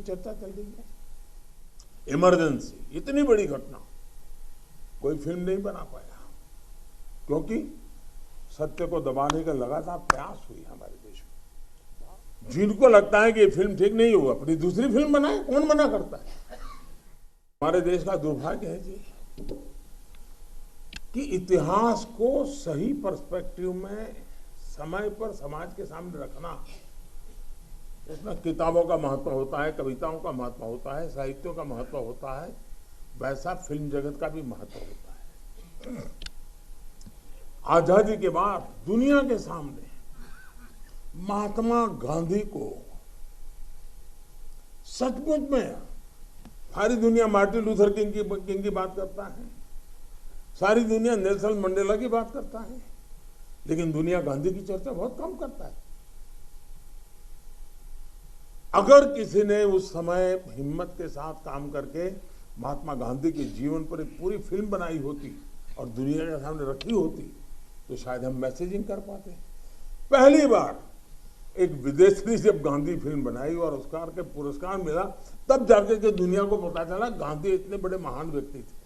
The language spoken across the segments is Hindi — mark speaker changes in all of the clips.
Speaker 1: चर्चा चल रही है। इमरजेंसी, इतनी बड़ी घटना कोई फिल्म नहीं बना पाया, क्योंकि सत्य को दबाने का लगातार प्रयास हुई हमारे देश में। जिनको लगता है कि ये फिल्म ठीक नहीं हुआ, अपनी दूसरी फिल्म बनाए, कौन मना करता है। हमारे देश का दुर्भाग्य है जी कि इतिहास को सही पर्सपेक्टिव में समय पर समाज के सामने रखना, उसमें किताबों का महत्व होता है, कविताओं का महत्व होता है, साहित्यों का महत्व होता है, वैसा फिल्म जगत का भी महत्व होता है। आजादी के बाद दुनिया के सामने महात्मा गांधी को सचमुच में सारी दुनिया मार्टिन लूथर किंग की बात करता है, सारी दुनिया नेल्सन मंडेला की बात करता है, लेकिन दुनिया गांधी की चर्चा बहुत कम करता है। अगर किसी ने उस समय हिम्मत के साथ काम करके महात्मा गांधी के जीवन पर एक पूरी फिल्म बनाई होती और दुनिया के सामने रखी होती, तो शायद हम मैसेजिंग कर पाते। पहली बार एक विदेशी जब गांधी फिल्म बनाई और ऑस्कर के पुरस्कार मिला, तब जाकर के दुनिया को पता चला गांधी इतने बड़े महान व्यक्ति थे।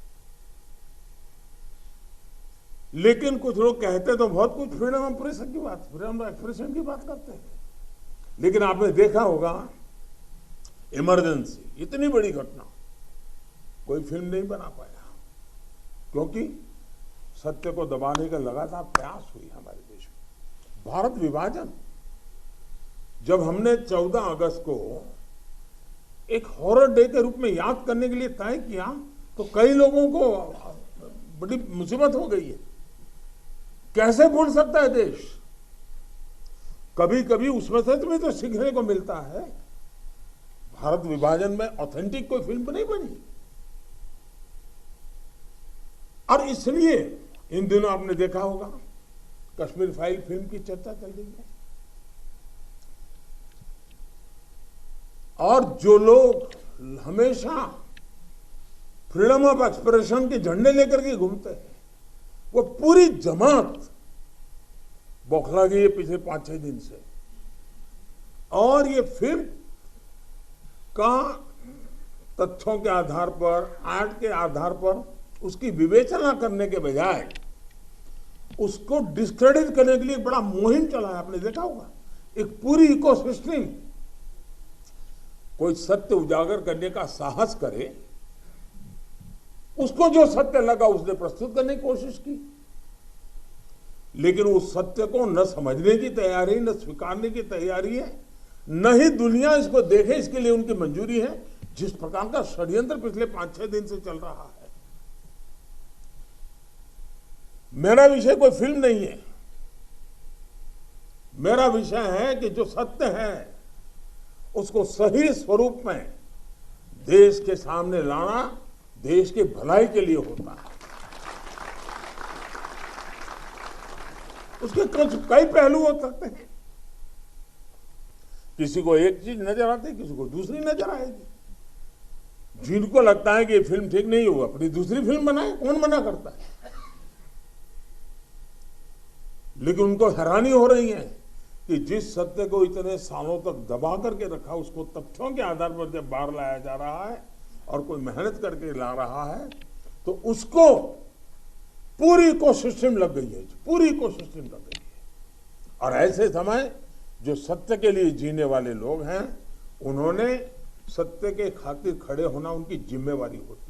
Speaker 1: लेकिन कुछ लोग कहते तो बहुत कुछ फ्रीडम ऑफ प्रेस की बात, फ्रीडम ऑफ एक्सप्रेशन की बात करते हैं, लेकिन आपने देखा होगा इमरजेंसी, इतनी बड़ी घटना कोई फिल्म नहीं बना पाया, क्योंकि सत्य को दबाने का लगातार प्रयास हुई हमारे देश में। भारत विभाजन, जब हमने 14 अगस्त को एक हॉरर डे के रूप में याद करने के लिए तय किया, तो कई लोगों को बड़ी मुसीबत हो गई है। कैसे भूल सकता है देश? कभी कभी उसमें से भी तो सीखने को मिलता है। भारत विभाजन में ऑथेंटिक कोई फिल्म नहीं बनी, और इसलिए इन दिनों आपने देखा होगा कश्मीर फाइल फिल्म की चर्चा चल रही है। और जो लोग हमेशा फ्रीडम ऑफ एक्सप्रेशन के झंडे लेकर के घूमते हैं, वो पूरी जमात बौखला गई है पिछले 5-6 दिन से। और ये फिल्म का तथ्यों के आधार पर, आर्ट के आधार पर उसकी विवेचना करने के बजाय उसको डिस्क्रेडिट करने के लिए एक बड़ा मुहिम चला है। आपने देखा होगा एक पूरी इकोसिस्टम, कोई सत्य उजागर करने का साहस करे, उसको जो सत्य लगा उसने प्रस्तुत करने की कोशिश की, लेकिन उस सत्य को न समझने की तैयारी, न स्वीकारने की तैयारी है, न ही दुनिया इसको देखे इसके लिए उनकी मंजूरी है। जिस प्रकार का षड्यंत्र पिछले 5-6 दिन से चल रहा है। मेरा विषय कोई फिल्म नहीं है, मेरा विषय है कि जो सत्य है उसको सही स्वरूप में देश के सामने लाना देश के भलाई के लिए होता है। उसके कई पहलू हो सकते हैं, किसी को एक चीज नजर आती, किसी को दूसरी नजर आएगी। जिनको लगता है कि ये फिल्म ठीक नहीं हुआ, अपनी दूसरी फिल्म बनाए, कौन मना करता है। लेकिन उनको हैरानी हो रही है कि जिस सत्य को इतने सालों तक दबा करके रखा, उसको तथ्यों के आधार पर जब बाहर लाया जा रहा है और कोई मेहनत करके ला रहा है, तो उसको पूरी इकोसिस्टम लग गई है, पूरी इकोसिस्टम लग गई है। और ऐसे समय जो सत्य के लिए जीने वाले लोग हैं, उन्होंने सत्य के खातिर खड़े होना उनकी जिम्मेवारी होती है।